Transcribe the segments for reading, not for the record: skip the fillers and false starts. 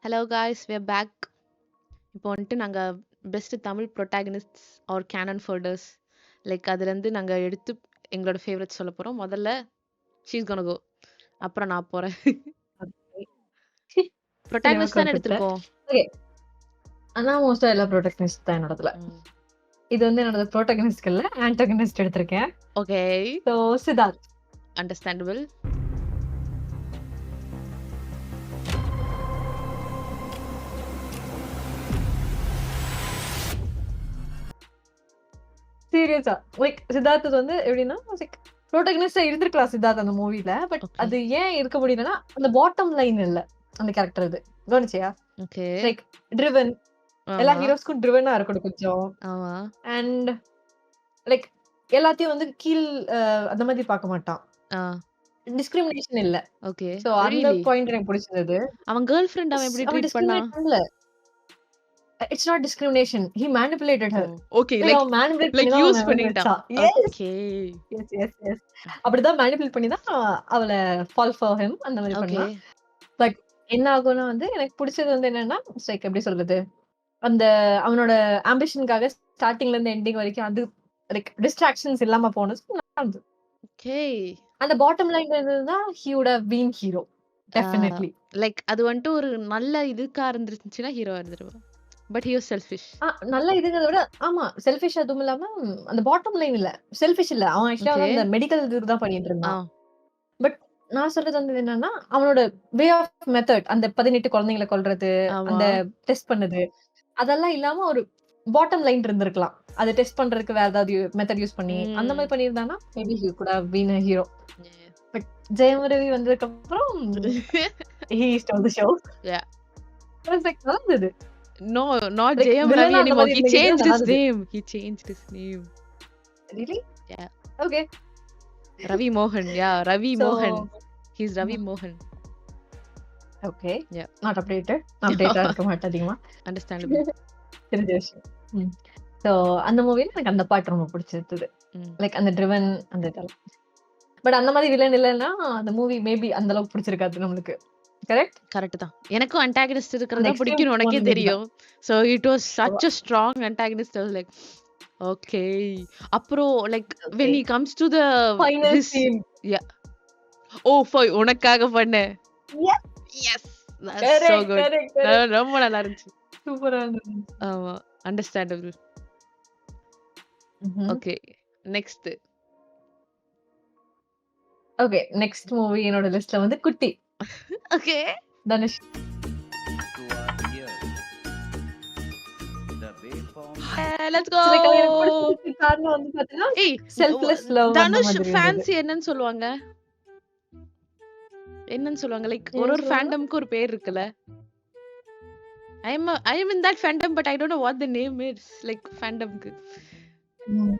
Hello guys we are back. இப்போ வந்துட்டு நாங்கள் best Tamil protagonists are canon folders அதுலேருந்து நாங்கள் எடுத்து எங்களோட ஃபேவரட் சொல்ல போகிறோம். முதல்ல ஷீஸ் gonna go, அப்புறம் நான் போகிறேன். ப்ரொட்டாகனிஸ்ட் தானே எடுத்திருக்கோம். ஓகே, ஆனா மோஸ்டா எல்லா ப்ரோட்டகனிஸ்ட் தான் என்னோடதுல. இது வந்து என்னோட ப்ரோட்டகனிஸ்ட் இல்ல, ஆன்டகனிஸ்ட் எடுத்திருக்கேன். Okay, so Siddharth. அண்டர்ஸ்டாண்டபிள். சீரியஸா லைக் சித்தார்த் வந்து எப்படின்னா ப்ரோட்டகனிஸ்டா இருந்திருக்கலாம் சித்தார்த் அந்த மூவில. But Okay. அது ஏன் இருக்க முடியலன்னா அந்த பாட்டம் லைன் இல்ல அந்த கேரக்டர். அது கவனிச்சியா? ஓகே, லைக் ட்ரிவன், எல்லா ஹீரோஸ்க்கும் ட்ரிவனா இருக்கணும் கொஞ்சம். ஆமா, அண்ட் லைக் எல்லாத்தையும் வந்து கீழ் அந்த மாதிரி பார்க்க மாட்டான். டிஸ்கிரிமினேஷன் இல்ல. ஓகே. சோ அந்த பாயிண்ட் எனக்கு பிடிச்சது. அவன் கேர்ள் ஃப்ரெண்ட் அவன் எப்படி ட்ரீட் பண்ணா? டிஸ்கிரிமினேட் பண்ணல. It's not discrimination. He manipulated her. Okay, அவன் மேனிபுலேட் பண்ணி தான் யூஸ் அவனை பண்ணிட்டான். வச்சான். Yes. Okay, yes yes yes அப்படிதான் மேனிபுலேட் பண்ணி தான் அவளை ஃபால் ஃபார் ஹிம் அந்த மாதிரி ஓகே, பண்ணா. பட் என்ன ஆகும்னா வந்து எனக்கு பிடிச்சது வந்து என்னன்னா லைக் எப்படி சொல்றது, அந்த அவனோட ஆம்பிஷனுக்காக ஸ்டார்டிங்ல இருந்து எண்டிங் வரைக்கும் அது லைக் டிஸ்ட்ராக்ஷன்ஸ் இல்லாம போனது. ஓகே. அந்த பாட்டம் லைன்ல இருந்ததுதான் he would have been hero definitely. அது வந்துட்டு ஒரு நல்ல இதுக்கா இருந்துச்சுன்னா ஹீரோவா இருந்துருவா. But he was selfish. நல்ல இதுங்கிறத விட ஆமா செல்ஃபிஷ். அதுவும் இல்லாம அந்த பாட்டம் லைன் இல்ல, செல்ஃபிஷ் இல்ல. அவன் ஆக்சுவலா Okay. அந்த மெடிக்கல் இதுக்கு தான் பண்ணிட்டு ஆ, இருந்தான். பட் நான் சொல்றது வந்து என்னன்னா அவனோட வே ஆஃப் மெத்தட், அந்த 18 குழந்தைங்களை கொல்றது, ஆமா. அந்த டெஸ்ட் பண்ணது, அதெல்லாம் இல்லாம ஒரு பாட்டம் லைன் இருந்திருக்கலாம். அதை டெஸ்ட் பண்றதுக்கு வேற ஏதாவது மெத்தட் யூஸ் பண்ணி அந்த மாதிரி பண்ணியிருந்தானா maybe he could have been a hero. But Jayam Ravi வந்ததுக்கு அப்புறம் he stole the show. Yeah. Perfect. நல்லது. No, not Like, Jayam villain Ravi அந்த anymore. மாதிரி He இருந்தீங்கன்னா changed his நல்லாது. name. He changed his name. Really? Yeah. Okay. Ravi Mohan. Yeah, Ravi So, Mohan. He's Ravi Mohan. okay. Yeah. Not updated. Updated இருக்க மாட்டேன் அதிகமா. Understandable. தெரிஞ்ச விஷயம். So அந்த மூவில எனக்கு அந்த பாட்டு ரொம்ப பிடிச்சிருந்தது. லைக் அந்த ட்ரிவன் அந்த இதெல்லாம். பட் அந்த மாதிரி வில்லன் இல்லைன்னா அந்த மூவி மேபி அந்த அளவுக்கு பிடிச்சிருக்காது நம்மளுக்கு. கரெக்ட்? கரெக்ட் தான். எனக்கும் antagonist இருக்கிறது அந்த தான் பிடிக்கும்னு extreme உனக்கே போனது தெரியும். So it was such a strong antagonist. I was like, okay. அப்புறம் when he comes to the Final his scene. yeah. Oh, உனக்காக பண்ணேன். Yes. Yes. That's Correct, so good. correct, correct. ரொம்ப நல்லா இருந்துச்சு. சூப்பரா இருந்தது. ஆமா, understandable. Okay, next. Okay, next movie என்னோட லிஸ்ட்ல வந்து குட்டி. Okay, Dhanush. Let's go. Like, எனக்கு பிடிச்சதுக்கு காரணம் வந்து பாத்தீங்கன்னா ஏய், selfless love அந்த தனுஷ் மாதிரி ஃபேன்ஸ் இருந்தது. என்னன்னு சொல்லுவாங்க? என்னன்னு சொல்லுவாங்க? ஒரு ஏன் ஒரு சொல்லுவாங்க? ஃபேண்டம்க்கு ஒரு பேர் இருக்குல்ல. I am in that fandom, but I don't know what the name is. ஃபேண்டம்க்கு.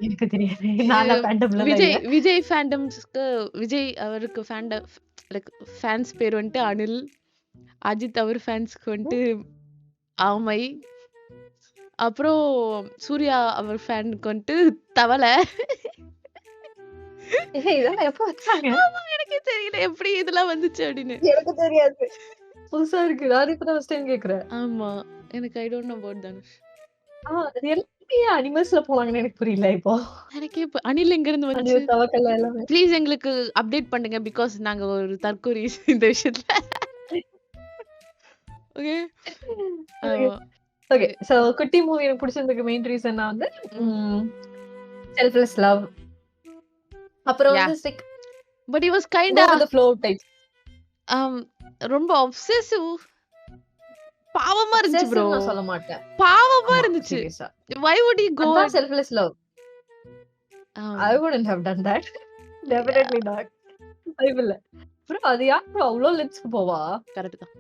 எனக்கு தெரியாது. நான் ஃபேண்டம்ல இல்ல. விஜய் ஃபேண்டம்ஸ்க்கு விஜய் அவருக்கு ஃபேண்டம் ஃபேன்ஸ் பேர் வந்துட்டு அனில். அஜித் அவர் ஃபேன்ஸ்க்கு வந்துட்டு ஆமை. அப்புறம் சூர்யா அவர் ஃபேனுக்கு வந்துட்டு தவளை. இதெல்லாம் எப்ப வச்சாங்க? ஆமா, எனக்கே தெரியல எப்படி இதெல்லாம் வந்துச்சு அப்படின்னு. எனக்கு தெரியாது. புதுசா இருக்கு. நான் இப்பதான் ஃபர்ஸ்ட் டைம் கேக்குறேன். ஆமா, எனக்கு I don't know about Dhanush. அது எல்லாமே அனிமல்ஸ்ல போனாங்கன்னு எனக்கு புரியல இப்போ. எனக்கே அனில் எங்க இருந்து அது வந்துச்சு? தவக்கல எல்லாமே. ப்ளீஸ் எங்களுக்கு அப்டேட் பண்ணுங்க, பிகாஸ் நாங்க ஒரு தற்கொலை இந்த விஷயத்துல. ஓகே. ஆமா. ஓகே, சோ குட்டி மூவி எனக்கு பிடிச்சதுக்கு மெயின் ரீசன் நான் வந்து செல்ஃப்லெஸ் லவ். அப்புறம் Yeah. வந்து like but he was kind go of with the flow type. ரொம்ப obsessive. பாவமா இருந்துச்சு bro. நான் சொல்ல மாட்டேன். பாவமா இருந்துச்சு. சீரியஸா. Why would he go? அதான் selfless love. I wouldn't have done that. Definitely not. I will. bro அது யார் bro அவ்ளோ லென்ஸ்க்கு போவா? கரெக்ட் தான்.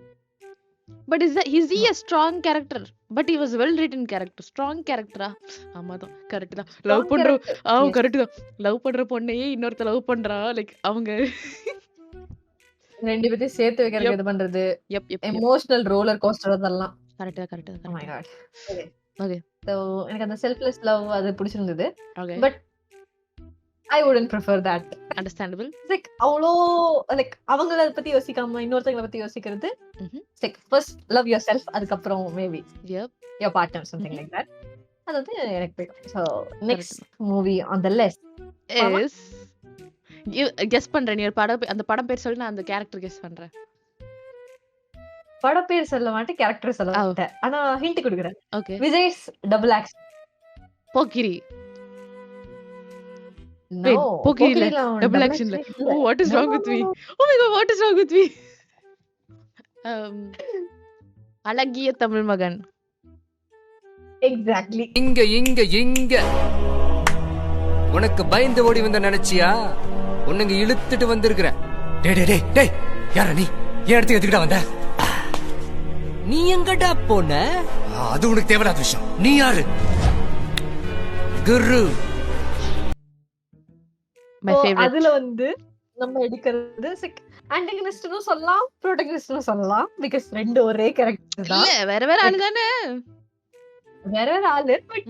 But is he a strong character? But he was well written character. Strong character-ஆ? ஆமாதான், correct தான். Love பண்ற கரெக்ட் தான். லவ் பண்ற பொண்ணையே இன்னொருத்த லவ் பண்றா. அவங்க ரெண்டு பேத்தையும் சேர்த்து வைக்கிறதுக்கு இது பண்றது, எமோஷனல் ரோலர் கோஸ்டர் அதெல்லாம். கரெக்ட் தான், கரெக்ட் தான். Oh my god. Okay. So எனக்கு அந்த செல்ஃப்லெஸ் லவ் அது பிடிச்சிருந்தது. Okay. But I wouldn't prefer that. Understandable. Like அவ்வளோ லைக் அவங்கள பத்தி யோசிக்காம இன்னொருத்தங்களை பத்தி யோசிக்கிறது. Like first love yourself, அதுக்கப்புறம் maybe Yep. Your partner something like that. அது வந்து எனக்கு பிடிக்கும். So next movie on the list Is you guess பண்றேன். நீ ஒரு அந்த படம் பேர் சொல்லி நான் அந்த கேரக்டர் கெஸ் பண்றேன். பட பேர் சொல்ல மாட்டேன், கேரக்டர் சொல்ல மாட்டேன். ஆனா ஹிண்ட் கொடுக்குறேன். Okay. Vijay's double action. Pokkiri. No, Pokkiri இல்ல, டபுள் ஆக்ஷன் இல்ல. Oh, what is wrong with me? Oh my god, what is wrong with me? அழகிய தமிழ் மகன். எக்ஸாக்ட்லி. இங்க இங்க இங்க உனக்கு பயந்து ஓடி வந்த நினைச்சியா? உன்னுங்க இழுத்துட்டு வந்திருக்கிறேன். டேய் டேய் டேய் டேய், யாரா நீ? ஏன் இடத்துக்கு எதுக்கிட்ட வந்த? நீ எங்கடா போன? அது உனக்கு தேவையில்லாத விஷயம். நீ யாரு? குரு. My favorite. அதுல வந்து நம்ம எடுக்கிறது ஆன்டகனிஸ்ட்னு சொல்லலாம், ப்ரோட்டகனிஸ்ட்னு சொல்லலாம். பிகாஸ் ரெண்டு ஒரே கேரக்டர் தான். இல்ல வேற வேற ஆளு தானே. வேற வேற ஆளு, பட்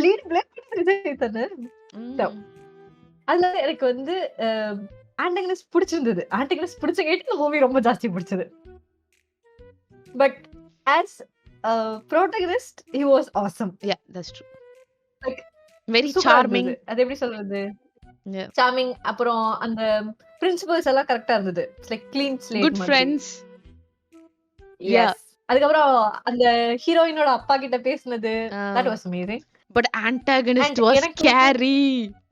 லீட் பிளேக் விஜய் தானே. அதுல எனக்கு வந்து ஆன்டகனிஸ்ட் பிடிச்சிருந்தது. ஆன்டகனிஸ்ட் பிடிச்ச கேட்டு இந்த மூவி ரொம்ப ஜாஸ்தி பிடிச்சது. But as protagonist he was awesome. Yeah, that's true. Like very சூப்பரா charming. இருந்தது. அது எப்படி சொல்றது? Yeah. சார்மிங். அப்புறம் அந்த பிரின்சிபல்ஸ் எல்லாம் கரெக்டா இருந்தது. Like clean slate. Good friends. Yeah. அதுக்கப்புறம் அந்த ஹீரோயினோட அப்பா கிட்ட பேசினது, that was amazing. But antagonist And was எனக்கு scary.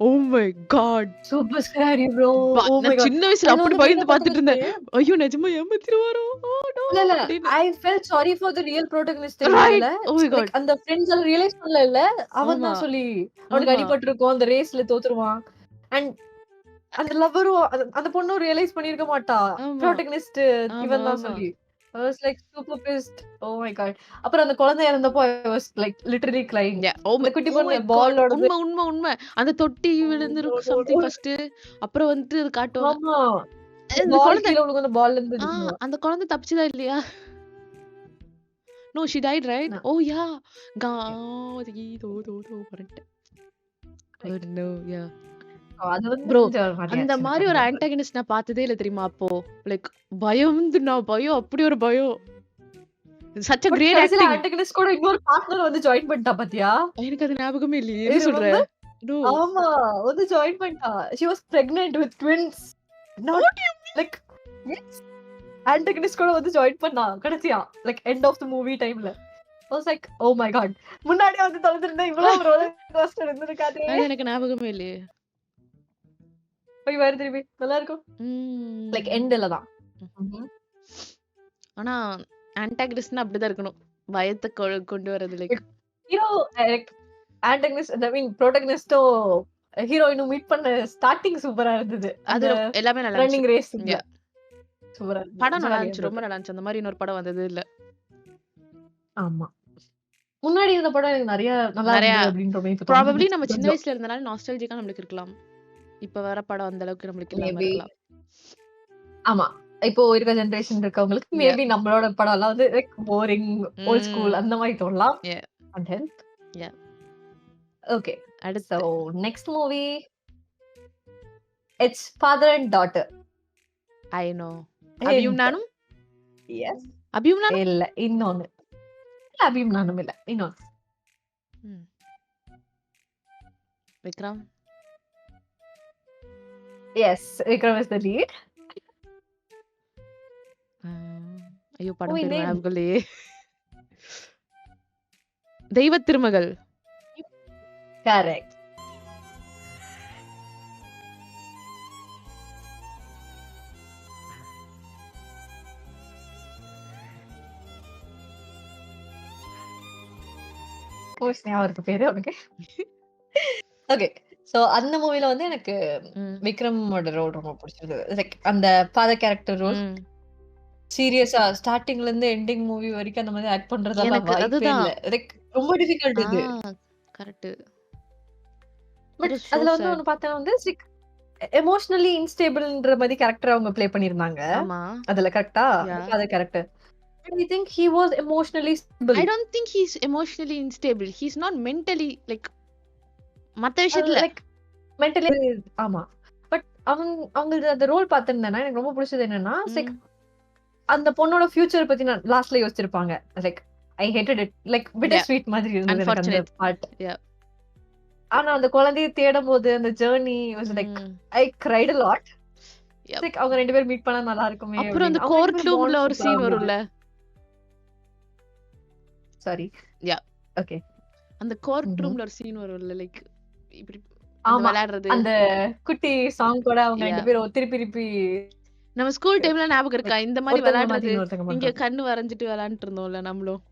Oh my god. Super scary bro. Oh my நான் god. சின்ன வயசுல அப்படி பயந்து பாத்துட்டு இருந்தேன். ஐயோ நிஜமா ஏமாத்திடுவாரோ. Oh no. இல்ல I felt sorry for the real protagonist. Right. Oh my god. அந்த ஃப்ரெண்ட்ஸ் எல்லாம் ரியலைஸ் பண்ணல. அவன் தான் சொல்லி அவனுக்கு அடிபட்டிருக்கும், அந்த ரேஸ்ல தோத்துருவான். அண்ட் அந்த லவ்வரும் அந்த பொண்ணும் ரியலைஸ் பண்ணிருக்க மாட்டா. ப்ரோட்டகனிஸ்ட் இவன் தான் சொல்லி. I was like super pissed. Oh my god. அப்புறம் அந்த குழந்தை இறந்தப்போ I was like literally crying. Yeah. Oh my, அந்த குட்டி பொண்ணு god. பாலோட உண்மை அந்த தொட்டி விழுந்திருக்கு something first. அப்புறம் வந்து அது காட்டுவாங்க. ஆமா. அந்த குழந்தை கீழ விழுந்த பால் இருந்து அந்த குழந்தை தப்பிச்சதா இல்லையா? No, she died, right? No. Oh yeah. Khadi தோ வரட்ட. Oh no, yeah. அது வந்து Bro, கொஞ்சம் ஒரு மாதிரி அந்த ஆச்சு மாதிரி ஒரு எனக்கு. ஆன்டகனிஸ்ட் நான் பார்த்ததே இல்ல தெரியுமா அப்போ. லைக் பயம் அப்படி ஒரு பயம். such a But great கடைசில acting. antagonist கூட இன்னொரு பார்ட்னர் வந்து ஜாயின் பண்ணிட்டா பாத்தியா? எனக்கு அது ஞாபகமே இல்லையே. You என்ன சொல்ற? remember? No. ஆமா, வந்து ஜாயின் பண்ணிட்டா. She was pregnant with twins. Not What do you mean? like yes. Antagonist கூட வந்து ஜாயின் பண்ணா கடைசியா. Like end of the movie timeல. I was like, oh my god. முன்னாடியே வந்து தொலைஞ்சிருந்தா இவ்வளவு ஒரு roller coaster இருந்திருக்காதே. அது எனக்கு ஞாபகமே இல்லையே. போய் பாரு திருப்பி. நல்லா இருக்கும். Like endல தான். ஆனா ஆன்டாகனிஸ்ட்னா அப்படிதான் இருக்கணும். பயத்தை கொண்டு வரது like hero antagonist I mean protagonist ஹீரோயினும் மீட் பண்ண ஸ்டார்டிங் சூப்பரா இருந்தது. அது அந்த எல்லாமே நல்லா ரன்னிங் இருந்துச்சு. Race Yeah. சூப்பரா இருந்தது. படம் நல்லா ஜாலியா இருந்துச்சு, ரொம்ப இருந்தது. நல்லா இருந்துச்சு. அந்த மாதிரி இன்னொரு படம் வந்தது இல்ல. ஆமா. முன்னாடி இருந்த படம் எனக்கு நிறைய நல்லா நிறைய இருந்தது அப்படின்ற மாதிரி இப்ப ப்ராபபிலி தோணுது. நம்ம சின்ன கொஞ்சம் வயசுல இருந்தனால நாஸ்டாலஜிக்கா நம்மளுக்கு இருக்கலாம். இப்ப வர படம் அந்த அளவுக்கு நம்மளுக்கு இல்லாம மேபி இருக்கலாம். ஆமா. இப்போ இருக்க ஜெனரேஷன் இருக்கவங்களுக்கு Yeah. மேபி நம்மளோட படம் எல்லாம் வந்து லைக் போரிங் ஓல்ட் ஸ்கூல் அந்த மாதிரி தோணலாம். Yeah. And health. Yeah. Okay. அடுத்து so next movie it's father and daughter. I know. Abhiyum Naanum yes. அபியும் நானும் இல்ல இன்னொன்னு. இல்ல அபியும் நானும் இல்ல இன்னொன்னு. Vikram. Yes. Vikram is the lead. ஐயோ படம் Who பேர் name? ஞாபகம் இல்லையே. தெய்வ திருமகள். கரெக்ட். கோர்ஸ் ஞாபகம் இருக்கு பேரு உனக்கு. ஓகே. சோ அந்த மூவில வந்து எனக்கு விக்ரமோட ரோல் ரொம்ப பிடிச்சிருந்தது. லைக் அந்த ஃபாதர் கேரக்டர் ரோல் சீரியஸா ஸ்டார்டிங்ல இருந்து எண்டிங் மூவி வரைக்கும் அந்த மாதிரி ஆக்ட் பண்றதெல்லாம் எனக்கு வாய்ப்பே அதுதான். இல்ல. லைக் ரொம்ப டிஃபிகல்ட் இது. கரெக்ட். பட் அதுல வந்து ஒன்னு பார்த்தா வந்து லைக் எமோஷனலி இன்ஸ்டேபிள்ன்ற மாதிரி கேரக்டர் அவங்க ப்ளே பண்ணிருந்தாங்க. ஆமா. அதுல கரெக்ட்டா father character. I think he was emotionally stable. I don't think he's emotionally unstable. He's not mentally like மத்த விஷயத்துல like மென்டலி ஆமா. பட் அவங்களது அந்த ரோல் பார்த்திருந்தேன்னா, எனக்கு ரொம்ப பிடிச்சது என்னன்னா, லைக் அந்த பொண்ணோட ஃபியூச்சர் பத்தி நான் லாஸ்ட்ல யோசிச்சிருப்பாங்க. Like I hated it. Like bitter sweet மாதிரி இருந்தது எனக்கு அந்த அன்ஃபார்ச்சுனேட். பார்ட். யா. ஆனா அந்த குழந்தைய தேடும்போது அந்த journey was like I cried a lot. Yep. Like அவங்க 2 பேரும் மீட் பண்ணா நல்லா இருக்குமே அப்புறம் அந்த அப்படின்னு. அவங்க 2 பேரும் கோர்ட் ரூம்ல bond ஒரு சூப்பரா சீன் இருந்தது. வரும்ல. சாரி. யா. ஓகே. அந்த கோர்ட் ம்ஹ்ம். ரூம்ல ஒரு சீன் வரும்ல. லைக் இப்படி அந்த ஆமா. விளையாடுறது. அந்த குட்டி சாங் கூட அவங்க யா. 2 பேரும் திருப்பி நம்ம ஸ்கூல் டைம்ல ஞாபகம் இருக்கா? லைக் இந்த மாதிரி ஒருத்தவங்க விளையாடுறது. மாத்தி இன்னொருத்தவங்க இங்க பண்றது. கண்ணு வரைஞ்சிட்டு விளையாண்டுட்டு இருந்தோம்ல நம்மளும்.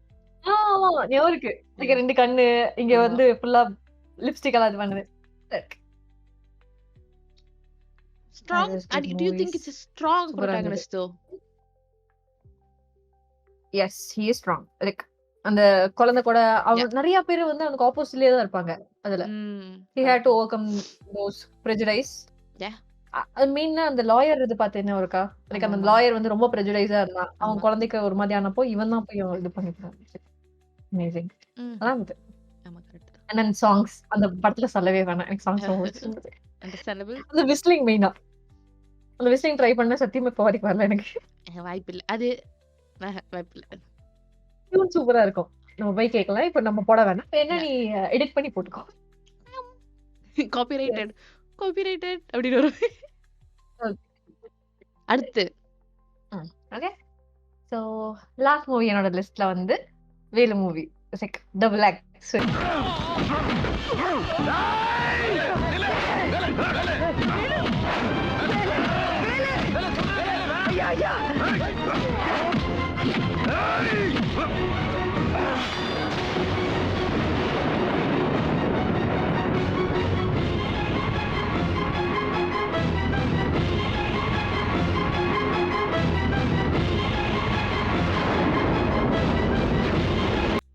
ஆமா. ஞாபகம் இருக்கு. லைக் 2 கண்ணு இங்க ஆமா. வந்து ஃபுல்லா லிப்ஸ்டிக் எல்லாம் இது பண்ணுது. Strong. That is And good do you think movies. it's a strong சூப்பரா இருந்தது. protagonist though? Yes he is strong. Like அந்த குழந்தை கூட Yeah. அவங்க நிறைய பேர் வந்து அவனுக்கு ஆப்போசிட்லயே தான் இருப்பாங்க அதுல. he had to overcome those prejudice. Yeah. அது மெயினா அந்த லாயர் இது பார்த்து என்ன இருக்கா? லைக் அந்த ஆமாமா. லாயர் வந்து ரொம்ப prejudice-ஆ இருந்தான். அவன் ஆமா. குழந்தைக்கு ஒரு மாதிரி ஆனப்போ இவன் தான் போய் இது பண்ணிட்டான். அமேசிங். நல்லா இருந்தது. ஆமா கரெக்ட். அண்ட் தென் சாங்ஸ் அந்த படத்துல சொல்லவே வேணாம். எனக்கு சாங்ஸ் ரொம்ப பிடிச்சிருந்தது. அண்டர்ஸ்டாண்டபிள். அந்த விஸ்லிங் மெயினா. அந்த விஸ்லிங் ட்ரை பண்ண சத்தியமா இப்போ வரைக்கும் வரல எனக்கு. வாய்ப்பில்லை. அது வாய்ப்பில்லை. டியூன் சூப்பரா இருக்கும். நம்ம போய் கேட்கலாம். இப்போ நம்ம போட வேணாம். வேணா நீ எடிட் பண்ணி போட்டுக்கோ. காப்பிரைட்டட் அப்படின்னு வரும். அடுத்து ஓகே. சோ லாஸ்ட் மூவி என்னோட லிஸ்ட்ல வந்து Velu movie. Like the black swing.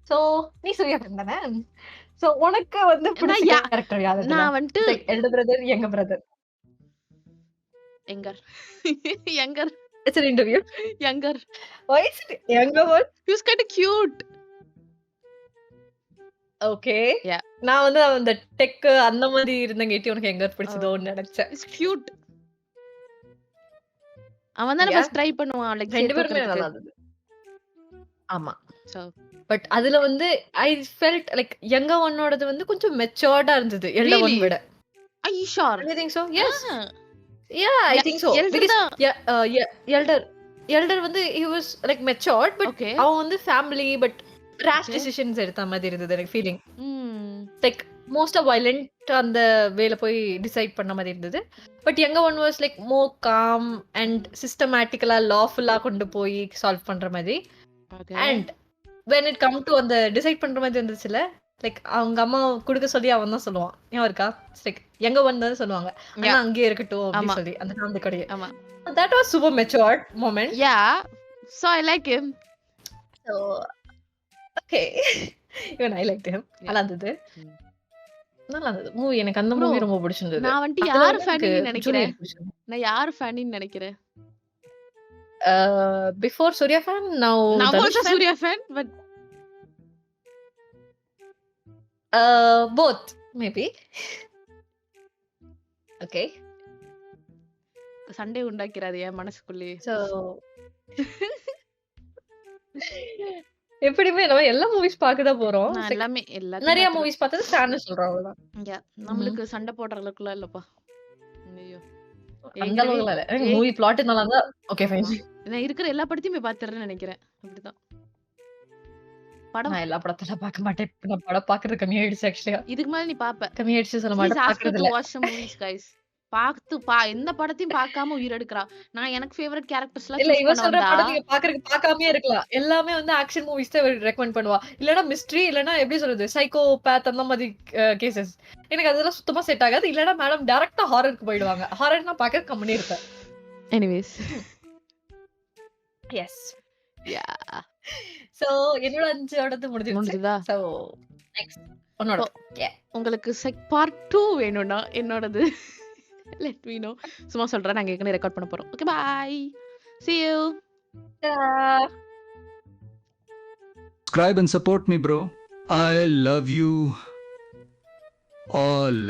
So நீ சூர்யா fan தானே? சோ உனக்கு வந்து பிடிச்ச யா- கேரக்டர் யாரு? நான் வந்துட்டு like elder brother, younger brother. Younger younger it's an interview. Younger Why is it younger one? he was kind of cute. Okay. Yeah. நான் வந்து அந்த டெக் அந்த மாதிரி இருந்தங்கேட்டி உனக்கு எங்கர் பிடிச்சதோன்னு நினைச்சேன். He's cute. அவன் தானே Yeah. ஃபர்ஸ்ட் ட்ரை பண்ணுவான் லைக் 2 பேருமே நல்லா இருந்தது. ஆமா. சோ பட் அதுல வந்து ஐ ஃபெல்ட் லைக் யங்கர் ஒன்னோடது வந்து கொஞ்சம் மெச்சூர்டா இருந்தது எல்டர் ஒன் Really? விட. are you sure? I think so. Yes. Yeah, I think so. elder Because தான். elder வந்து he was like matured but Okay. அவன் வந்து family but rash Okay. decisions எடுத்த மாதிரி இருந்தது எனக்கு ஃபீலிங். ம் லைக் மோஸ்ட் வயலண்ட் அந்த வேல போய் டிசைட் பண்ண மாதிரி இருந்தது. But younger one was like more calm and சிஸ்டமேட்டிக்கலா லாஃபுல்லா கொண்டு போய் சால்வ் பண்ற மாதிரி. ஓகே. And when it come to அந்த டிசைட் பண்ற மாதிரி இருந்துச்சுல லைக் அவங்க அம்மா குடுக்க சொல்லி அவன் தான் சொல்லுவான். ஏன் இருக்கா? லைக் யங்கர் ஒன் தான் சொல்லுவாங்க. ஆனா அங்கேயே இருக்கட்டும் ஆமா. அப்படின்னு சொல்லி அந்த ஃபேமிலி கடையே. ஆமா. That was super matured moment. Yeah. So I like him. So okay. Even I liked him. Yeah. நல்லா இருந்தது. ம். நல்லா இருந்தது. மூவி எனக்கு அந்த Bro, மூவி ரொம்ப பிடிச்சிருந்தது. நான் வந்துட்டு அதுல யார் வந்து ஃபேன் எனக்கு நினைக்கிறேன்? ஜூலியட் பிடிச்சிருந்தது. நான் யார் ஃபேன் நினைக்கிறேன்? Before Surya fan, now நான் Dhanush also fan. Suriya fan but Both maybe. Okay. சண்டே உண்டாக்கிறாது என் மனசுக்குள்ளே. So எப்படியுமே நம்ம எல்லா மூவிஸ் பார்க்க தான் போறோம். நான் எல்லாமே எல்லாத்தையும் நிறைய பார்த்துட்டேன். மூவிஸ் பார்த்தது ஃபேன் சொல்றோம் அவ்வளவுதான். Yeah. நம்மளுக்கு சண்டை போடுற அளவுக்குலாம் இல்லப்பா. ஐயோ. அந்த ஏற்கனவே அளவுக்கு இல்ல. எனக்கு மூவி பிளாட் நல்லா இருந்தா ஓகே ஃபைன். ஆமா. நான் இருக்கிற எல்லா படத்தையும் போய் பார்த்துறேன்னு நினைக்கிறேன். அப்படிதான். படம் நான் எல்லா படத்தெல்லாம் பார்க்க மாட்டேன். நான் படம் பார்க்கறது கம்மியாயிடுச்சு ஆக்சுவலி. இதுக்கு மேல நீ பாப்ப. கம்மியாயிடுச்சு சொல்ல Please மாட்டேன். ask her பார்க்கறது to இல்ல. watch some movies guys. எந்த படத்தையும் பார்க்காம உயிர் எடுக்கிறா. நான் எனக்கு ஃபேவரட் கேரக்டர்ஸ்லாம் இல்ல சூஸ் இவ பண்ண சொல்ற வந்தா படம் நீங்க பார்க்காமயே இருக்கலாம். எல்லாமே வந்து ஆக்ஷன் மூவிஸ் தான் ரெக்கமெண்ட் பண்ணுவா. இல்லனா மிஸ்ட்ரி இல்லனா எப்படி சொல்றது சைக்கோபாத் அந்த மாதிரி கேसेस. எனக்கு அதெல்லாம் சுத்தமா செட் ஆகாது. இல்லனா மேடம் டைரக்ட்டா ஹாரருக்கு போய்டுவாங்க. ஹாரர் நான் பார்க்க கம்முனே இருப்பேன். எனிவேஸ். எஸ். யா. சோ என்னோட 5ஓடது முடிஞ்சிருச்சு. முடிஞ்சதா? சோ நெக்ஸ்ட் உன்னோட. உங்களுக்கு பார்ட் 2 வேணும்னா என்னோடது let me know. சும்மா சொல்றேன். நாங்க ஏற்கனவே ரெக்கார்ட் பண்ண போறோம். Okay bye. See you. Subscribe and support me, bro. I love you all.